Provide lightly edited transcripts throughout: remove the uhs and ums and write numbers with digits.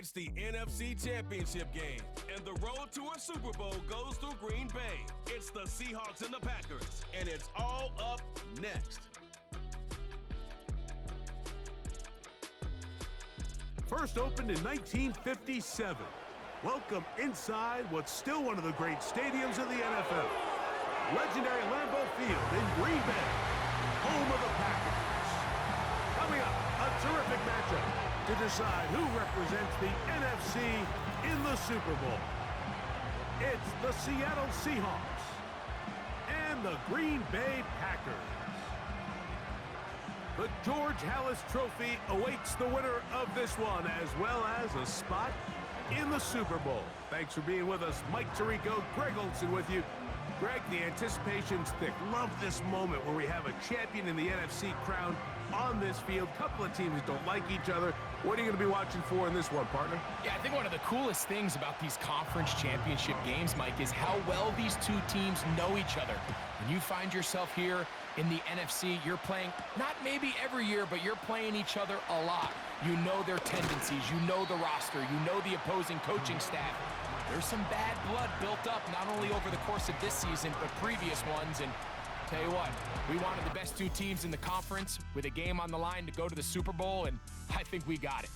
It's the NFC Championship game, and the road to a Super Bowl goes through Green Bay. It's the Seahawks and the Packers, and it's all up next. First opened in 1957. Welcome inside what's still one of the great stadiums in the NFL. Legendary Lambeau Field in Green Bay, home of the Packers. Coming up, a terrific matchup to decide who represents the NFC in the Super Bowl. It's the Seattle Seahawks and the Green Bay Packers. The George Halas Trophy awaits the winner of this one, as well as a spot in the Super Bowl. Thanks for being with us. Mike Tirico, Greg Olsen with you. Greg, the anticipation's thick. Love this moment where we have a champion in the NFC crowned on this field. Couple of teams don't like each other. What are you going to be watching for in this one, partner? Yeah, I think one of the coolest things about these conference championship games, Mike, is how well these two teams know each other. When you find yourself here in the NFC, you're playing, not maybe every year, but you're playing each other a lot. You know their tendencies, you know the roster, you know the opposing coaching staff. There's some bad blood built up not only over the course of this season, but previous ones. And tell you what, we wanted the best two teams in the conference with a game on the line to go to the Super Bowl, and I think we got it.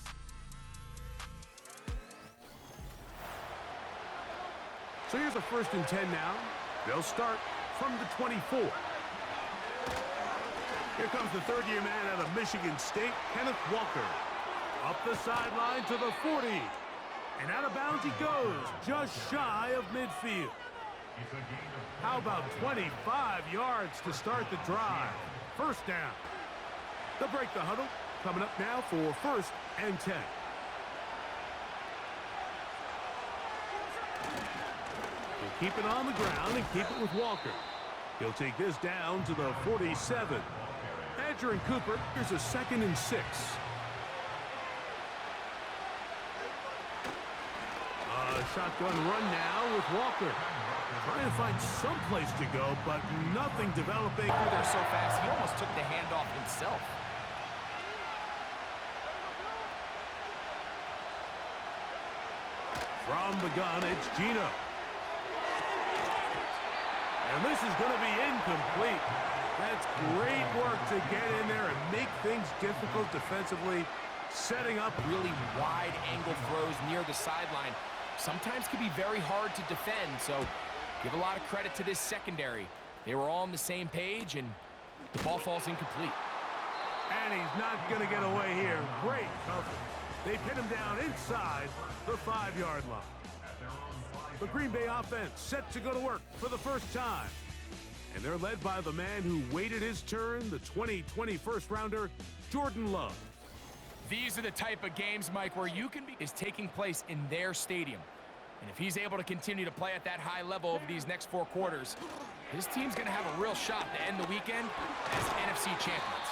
So here's a 1st and 10 now. They'll start from the 24. Here comes the third-year man out of Michigan State, Kenneth Walker. Up the sideline to the 40. And out of bounds he goes, just shy of midfield. How about 25 yards to start the drive? First down. They'll break the huddle. Coming up now for 1st and 10. He'll keep it on the ground and keep it with Walker. He'll take this down to the 47. Badger and Cooper, here's a 2nd and 6. Shotgun run now with Walker. Trying to find some place to go, but nothing developing. They're so fast, he almost took the handoff himself. From the gun, it's Gino. And this is going to be incomplete. That's great work to get in there and make things difficult defensively, setting up really wide angle throws near the sideline. Sometimes can be very hard to defend, so give a lot of credit to this secondary. They were all on the same page, and the ball falls incomplete. And he's not going to get away here. Great coverage. They pin him down inside the 5-yard line. The Green Bay offense set to go to work for the first time. And they're led by the man who waited his turn, the 2020 first-rounder, Jordan Love. These are the type of games, Mike, where is taking place in their stadium. And if he's able to continue to play at that high level over these next 4 quarters, his team's going to have a real shot to end the weekend as NFC champions.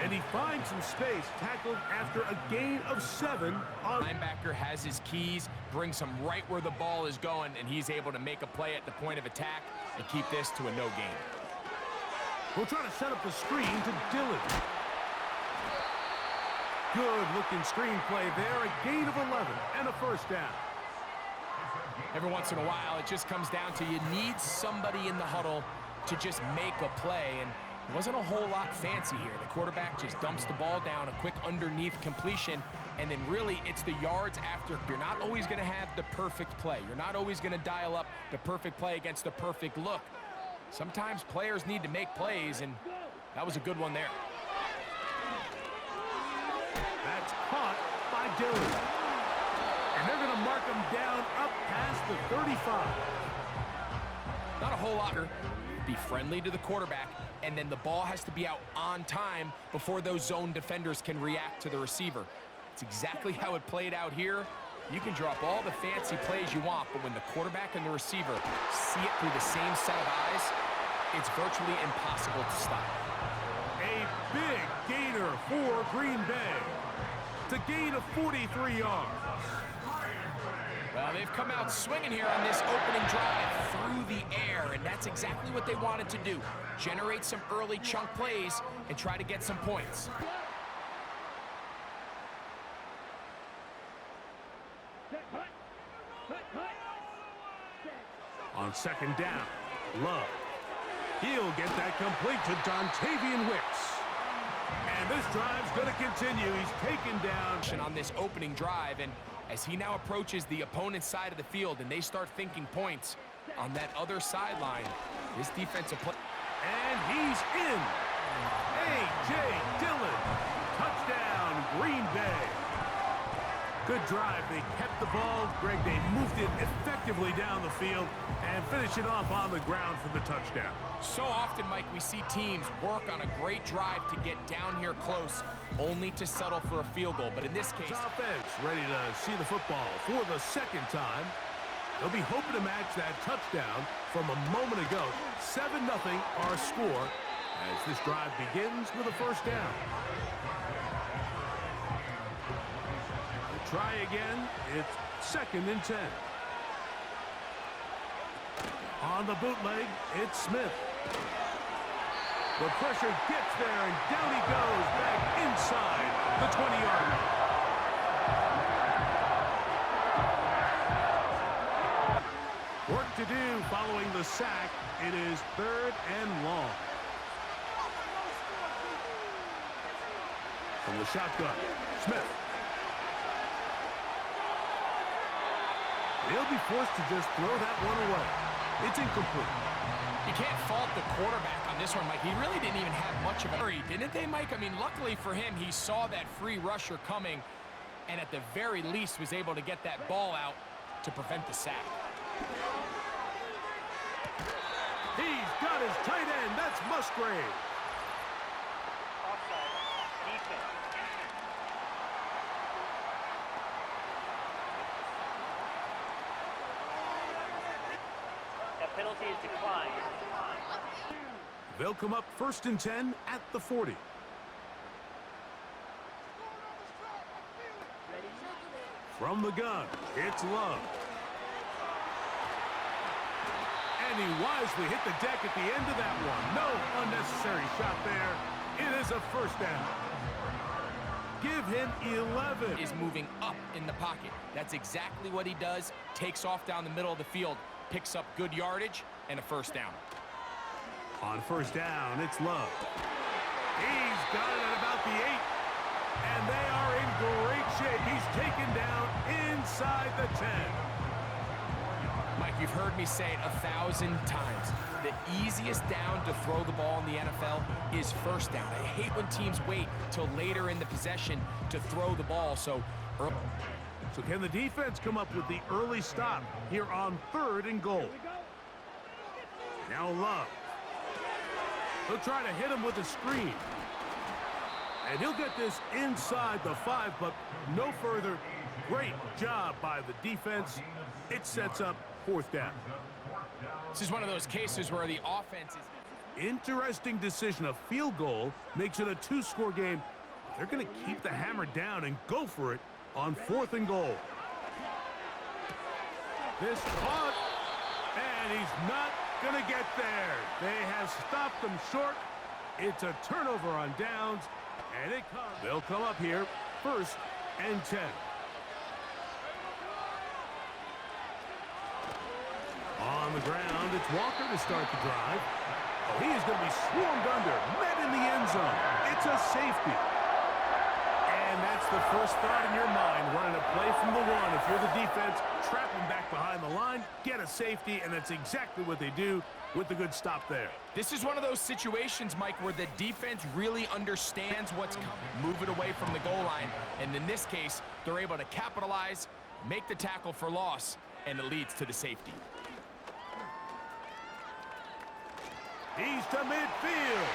And he finds some space, tackled after a gain of 7. Linebacker has his keys, brings him right where the ball is going, and he's able to make a play at the point of attack and keep this to a no gain. We'll try to set up the screen to Dillon. Good-looking screenplay there, a gain of 11 and a first down. Every once in a while, it just comes down to you need somebody in the huddle to just make a play, and it wasn't a whole lot fancy here. The quarterback just dumps the ball down, a quick underneath completion, and then really it's the yards after. You're not always going to have the perfect play. You're not always going to dial up the perfect play against the perfect look. Sometimes players need to make plays, and that was a good one there. That's caught by Dillon. And they're going to mark him down up past the 35. Not a whole lot. Be friendly to the quarterback, and then the ball has to be out on time before those zone defenders can react to the receiver. It's exactly how it played out here. You can drop all the fancy plays you want, but when the quarterback and the receiver see it through the same set of eyes, it's virtually impossible to stop. A big gainer for Green Bay. It's a gain of 43 yards. Well, they've come out swinging here on this opening drive through the air, and that's exactly what they wanted to do. Generate some early chunk plays and try to get some points. On second down, Love. He'll get that complete to Dontavian Wicks. And this drive's going to continue. He's taken down on this opening drive, and as he now approaches the opponent's side of the field and they start thinking points on that other sideline, this defensive play. And he's in. A.J. Dillon. Touchdown, Green Bay. Good drive. They kept the ball. Greg, they moved it effectively down the field and finish it off on the ground for the touchdown. So often, Mike, we see teams work on a great drive to get down here close, only to settle for a field goal. But in this case, offense ready to see the football for the second time. They'll be hoping to match that touchdown from a moment ago. 7-0 our score as this drive begins with a first down. They'll try again. It's 2nd and 10. On the bootleg, it's Smith. The pressure gets there, and down he goes back inside the 20-yard line. Work to do following the sack. It is 3rd and long. From the shotgun, Smith. He'll be forced to just throw that one away. It's incomplete. You can't fault the quarterback on this one, Mike. He really didn't even have much of a hurry, didn't they, Mike? I mean, luckily for him, he saw that free rusher coming and at the very least was able to get that ball out to prevent the sack. He's got his tight end. That's Musgrave. Penalty is declined. They'll come up 1st and 10 at the 40. From the gun, it's Love. And he wisely hit the deck at the end of that one. No unnecessary shot there. It is a first down. Give him 11. Is moving up in the pocket. That's exactly what he does. Takes off down the middle of the field. Picks up good yardage and a first down. On first down, it's Love. He's got it at about the 8. And they are in great shape. He's taken down inside the 10. Mike, you've heard me say it 1,000 times. The easiest down to throw the ball in the NFL is first down. I hate when teams wait till later in the possession to throw the ball. So can the defense come up with the early stop here on 3rd and goal? Now Love. He'll try to hit him with a screen. And he'll get this inside the 5, but no further. Great job by the defense. It sets up 4th down. This is one of those cases where the offense is... Interesting decision. A field goal makes it a 2-score game. They're going to keep the hammer down and go for it on 4th and goal. This caught, and he's not going to get there. They have stopped them short. It's a turnover on downs, and it comes. They'll come up here 1st and 10. On the ground, it's Walker to start the drive. Oh, he is going to be swarmed under, met in the end zone. It's a safety. And that's the first thought in your mind, running a play from the 1. If you're the defense, trap him back behind the line, get a safety, and that's exactly what they do with the good stop there. This is one of those situations, Mike, where the defense really understands what's coming. Move it away from the goal line, and in this case, they're able to capitalize, make the tackle for loss, and it leads to the safety. He's to midfield.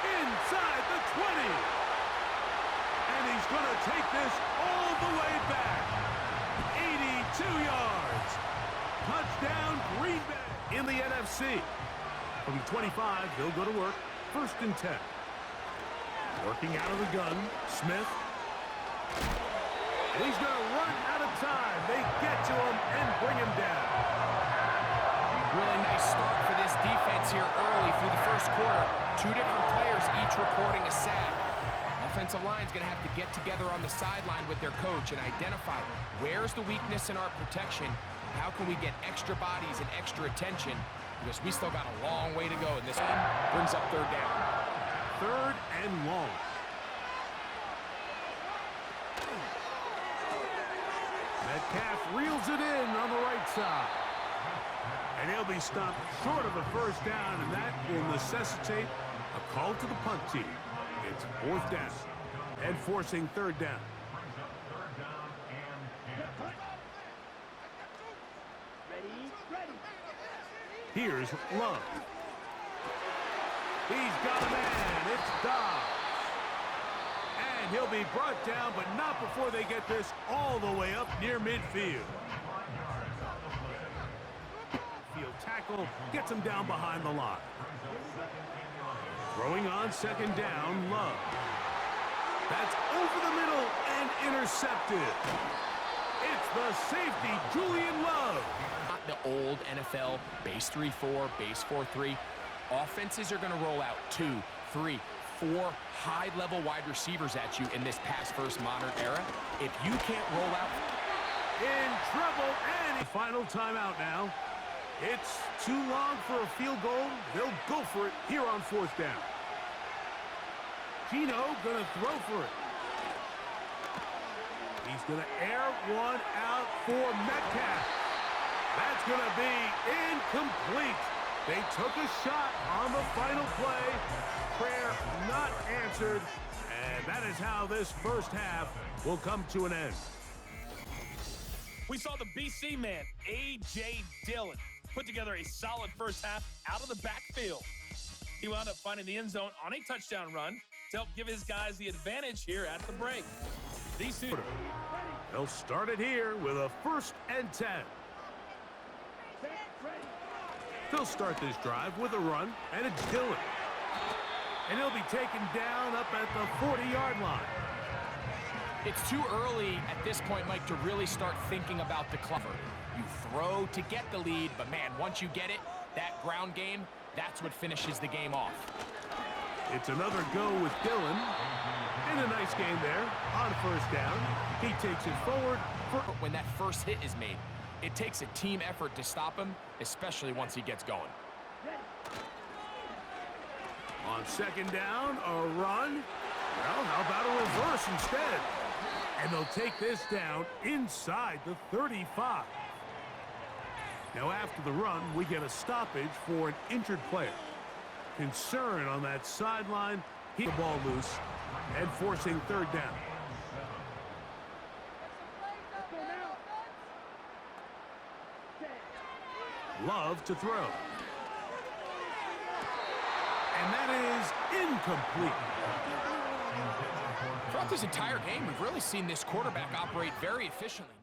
Inside the 20. And he's going to take this all the way back. 82 yards. Touchdown, Green Bay in the NFC. From 25, they'll go to work. 1st and 10. Working out of the gun, Smith. And he's going to run out of time. They get to him and bring him down. Really nice start for this defense here early through the 1st quarter. 2 different players each recording a sack. offensive line is going to have to get together on the sideline with their coach and identify where's the weakness in our protection. How can we get extra bodies and extra attention? Because we still got a long way to go, and this one brings up third down. Third and long. Metcalf reels it in on the right side. And he'll be stopped short of a first down, and that will necessitate a call to the punt team. It's fourth down and forcing third down. Here's Love. He's got a man. It's Dobbs. And he'll be brought down, but not before they get this all the way up near midfield. Field tackle gets him down behind the line. Throwing on second down, Love. That's over the middle and intercepted. It's the safety, Julian Love. Not the old NFL base 3-4, base 4-3. Offenses are going to roll out 2, 3, 4 high-level wide receivers at you in this pass-first modern era. If you can't roll out... In trouble, and final timeout now. It's too long for a field goal. They'll go for it here on fourth down. Gino gonna throw for it. He's gonna air one out for Metcalf. That's gonna be incomplete. They took a shot on the final play. Prayer not answered. And that is how this first half will come to an end. We saw the BC man, A.J. Dillon, put together a solid first half out of the backfield. He wound up finding the end zone on a touchdown run to help give his guys the advantage here at the break. These two... They'll start it here with a 1st and 10. They'll start this drive with a run, and it's Dillon. And he'll be taken down up at the 40-yard line. It's too early at this point, Mike, to really start thinking about the clever. You throw to get the lead, but man, once you get it, that ground game, that's what finishes the game off. It's another go with Dillon. And a nice game there on first down. He takes it forward. When that first hit is made, it takes a team effort to stop him, especially once he gets going. On second down, a run. Well, how about a reverse instead? And they'll take this down inside the 35. Now, after the run, we get a stoppage for an injured player. Concern on that sideline. He the ball loose and forcing third down. Love to throw. And that is incomplete. Throughout this entire game, we've really seen this quarterback operate very efficiently.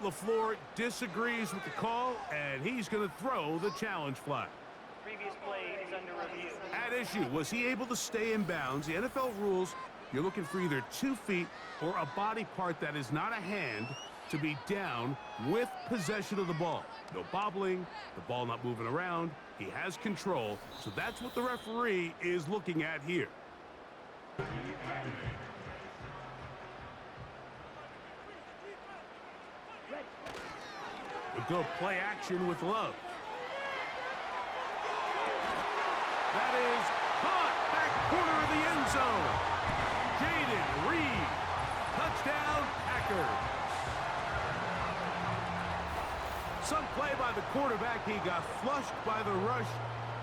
LaFleur disagrees with the call, and he's going to throw the challenge flag. Previous play is under review. At issue, was he able to stay in bounds? The NFL rules, you're looking for either 2 feet or a body part that is not a hand to be down with possession of the ball. No bobbling, the ball not moving around. He has control, so that's what the referee is looking at here. We'll go play action with Love. That is caught back corner of the end zone. Jaden Reed, touchdown Packers. Some play by the quarterback. He got flushed by the rush,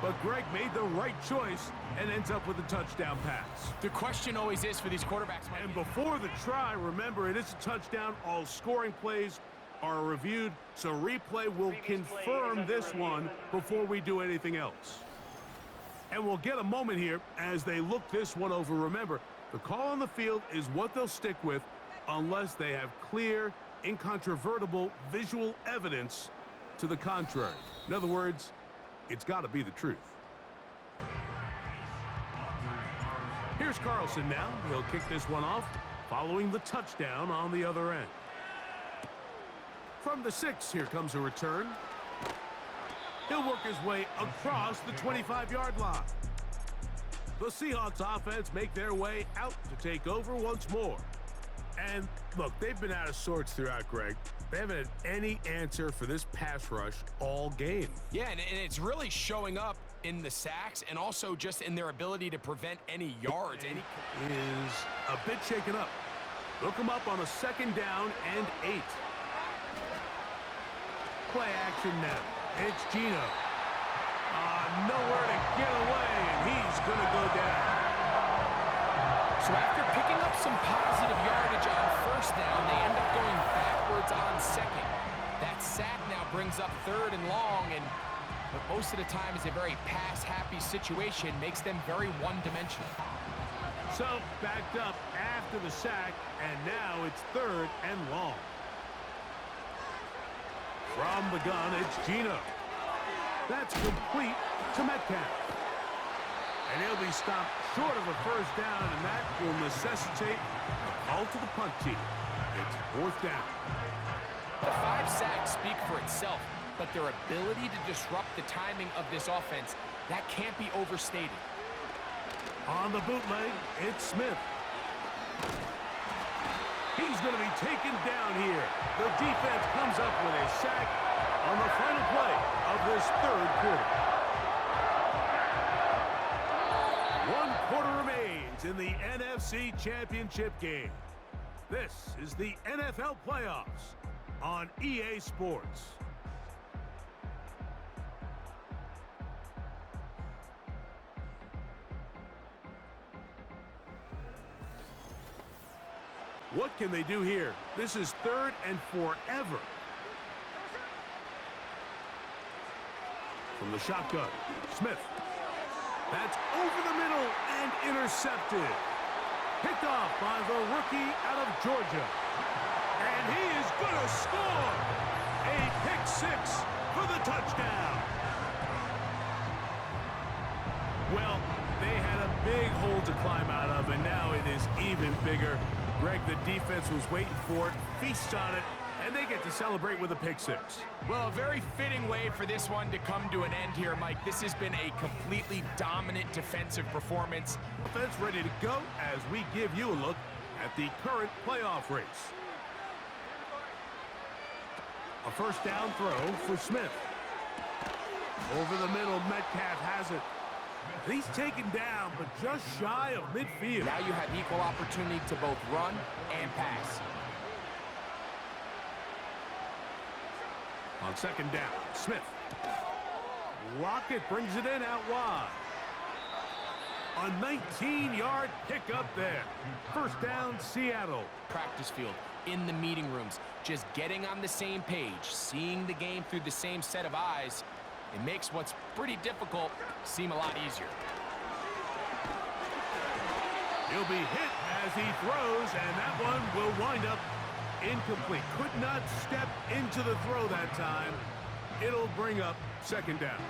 but Greg made the right choice and ends up with a touchdown pass. The question always is for these quarterbacks, Mike. And before the try, remember, it is a touchdown. All scoring plays are reviewed, so replay will confirm this one before we do anything else. And we'll get a moment here as they look this one over. Remember, the call on the field is what they'll stick with unless they have clear, incontrovertible visual evidence to the contrary. In other words, it's got to be the truth. Here's Carlson now. He'll kick this one off following the touchdown on the other end. From the 6, here comes a return. He'll work his way across the 25-yard line. The Seahawks offense make their way out to take over once more. And look, they've been out of sorts throughout, Greg. They haven't had any answer for this pass rush all game. Yeah, and it's really showing up in the sacks and also just in their ability to prevent any yards. Is a bit shaken up. Look him up on a 2nd down and 8. Play action now. It's Gino. Nowhere to get away, and he's going to go down. So after picking up some positive yardage on 1st down, they end up going backwards on 2nd. That sack now brings up 3rd and long, but most of the time is a very pass-happy situation, makes them very one-dimensional. So backed up after the sack, and now it's 3rd and long. From the gun, it's Gino. That's complete to Metcalf. And he'll be stopped short of a 1st down, and that will necessitate a call to the punt team. It's 4th down. The 5 sacks speak for itself, but their ability to disrupt the timing of this offense, that can't be overstated. On the bootleg, it's Smith. He's going to be taken down here. The defense comes up with a sack on the final play of this 3rd quarter. 1 quarter remains in the NFC Championship game. This is the NFL playoffs on EA Sports. What can they do here? This is 3rd and forever. From the shotgun, Smith. That's over the middle and intercepted. Picked off by the rookie out of Georgia. And he is going to score. A pick 6 for the touchdown. Well, they had a big hole to climb out of, and now it is even bigger. Greg, the defense was waiting for it, feasts on it, and they get to celebrate with a pick 6. Well, a very fitting way for this one to come to an end here, Mike. This has been a completely dominant defensive performance. Offense ready to go as we give you a look at the current playoff race. A 1st down throw for Smith. Over the middle, Metcalf has it. He's taken down, but just shy of midfield. Now you have equal opportunity to both run and pass. On 2nd down, Smith. Lockett brings it in out wide. A 19-yard pickup there. 1st down, Seattle. Practice field, in the meeting rooms, just getting on the same page, seeing the game through the same set of eyes. It makes what's pretty difficult seem a lot easier. He'll be hit as he throws, and that one will wind up incomplete. Could not step into the throw that time. It'll bring up 2nd down.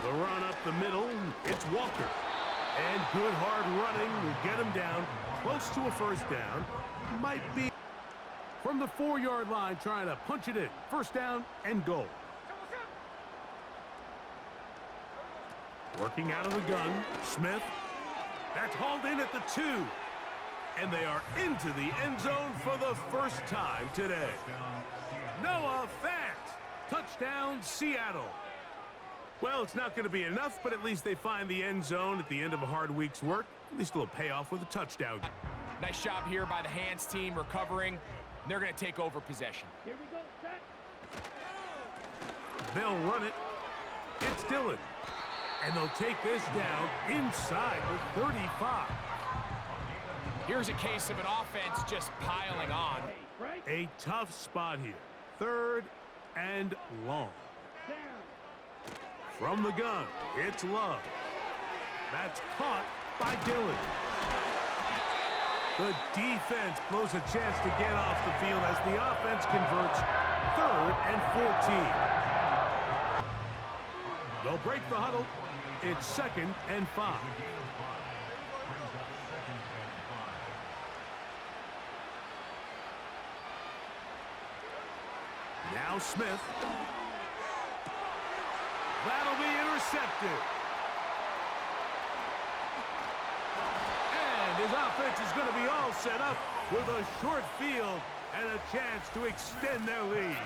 The run up the middle, it's Walker. And good hard running will get him down close to a 1st down. Might be from the 4-yard line trying to punch it in. 1st down and goal. Working out of the gun, Smith. That's hauled in at the 2. And they are into the end zone for the 1st time today. Noah Fant. Touchdown, Seattle. Well, it's not going to be enough, but at least they find the end zone at the end of a hard week's work. At least a little payoff with a touchdown. Nice job here by the hands team recovering. They're going to take over possession. Here we go, set. They'll run it. It's Dillon. And they'll take this down inside the 35. Here's a case of an offense just piling on. A tough spot here. 3rd and long. From the gun, it's Love. That's caught by Dillon. The defense blows a chance to get off the field as the offense converts 3rd and 14. They'll break the huddle. It's 2nd and 5. Now Smith. That'll be intercepted. And his offense is going to be all set up with a short field and a chance to extend their lead.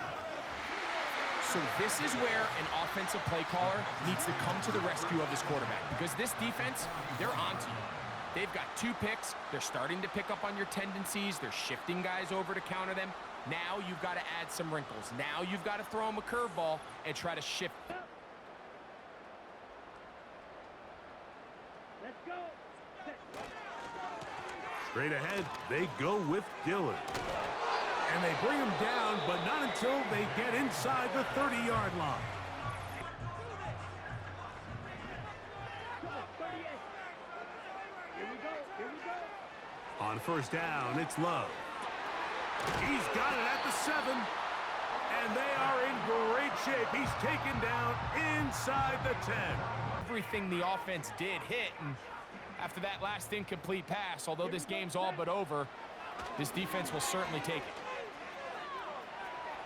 So this is where an offensive play caller needs to come to the rescue of his quarterback, because this defense, they're onto you. They've got 2 picks. They're starting to pick up on your tendencies. They're shifting guys over to counter them. Now you've got to add some wrinkles. Now you've got to throw them a curveball and try to shift. Let's go. Straight ahead, they go with Dillon. And they bring him down, but not until they get inside the 30-yard line. On first down, it's Love. He's got it at the 7. And they are in great shape. He's taken down inside the 10. Everything the offense did hit, and after that last incomplete pass, although this game's all but over, this defense will certainly take it.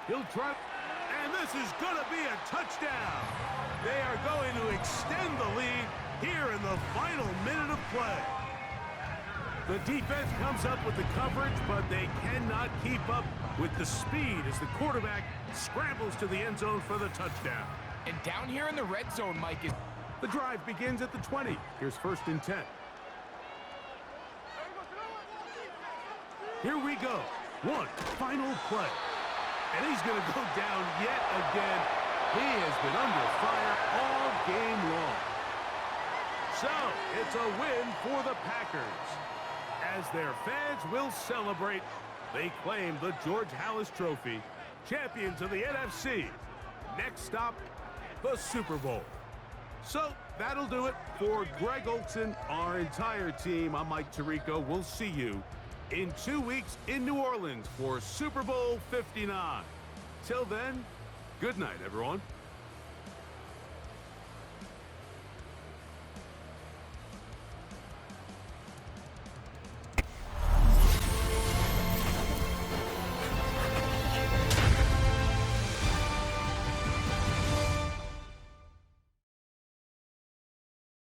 He'll try, and this is going to be a touchdown. They are going to extend the lead here in the final minute of play. The defense comes up with the coverage, but they cannot keep up with the speed as the quarterback scrambles to the end zone for the touchdown. And down here in the red zone, Mike, is... The drive begins at the 20. Here's 1st and 10. Here we go. One final play. And he's going to go down yet again. He has been under fire all game long. So, it's a win for the Packers. As their fans will celebrate, they claim the George Halas Trophy, champions of the NFC. Next stop, the Super Bowl. So, that'll do it for Greg Olson, our entire team. I'm Mike Tirico. We'll see you in 2 weeks in New Orleans for Super Bowl 59. Till then, good night, everyone.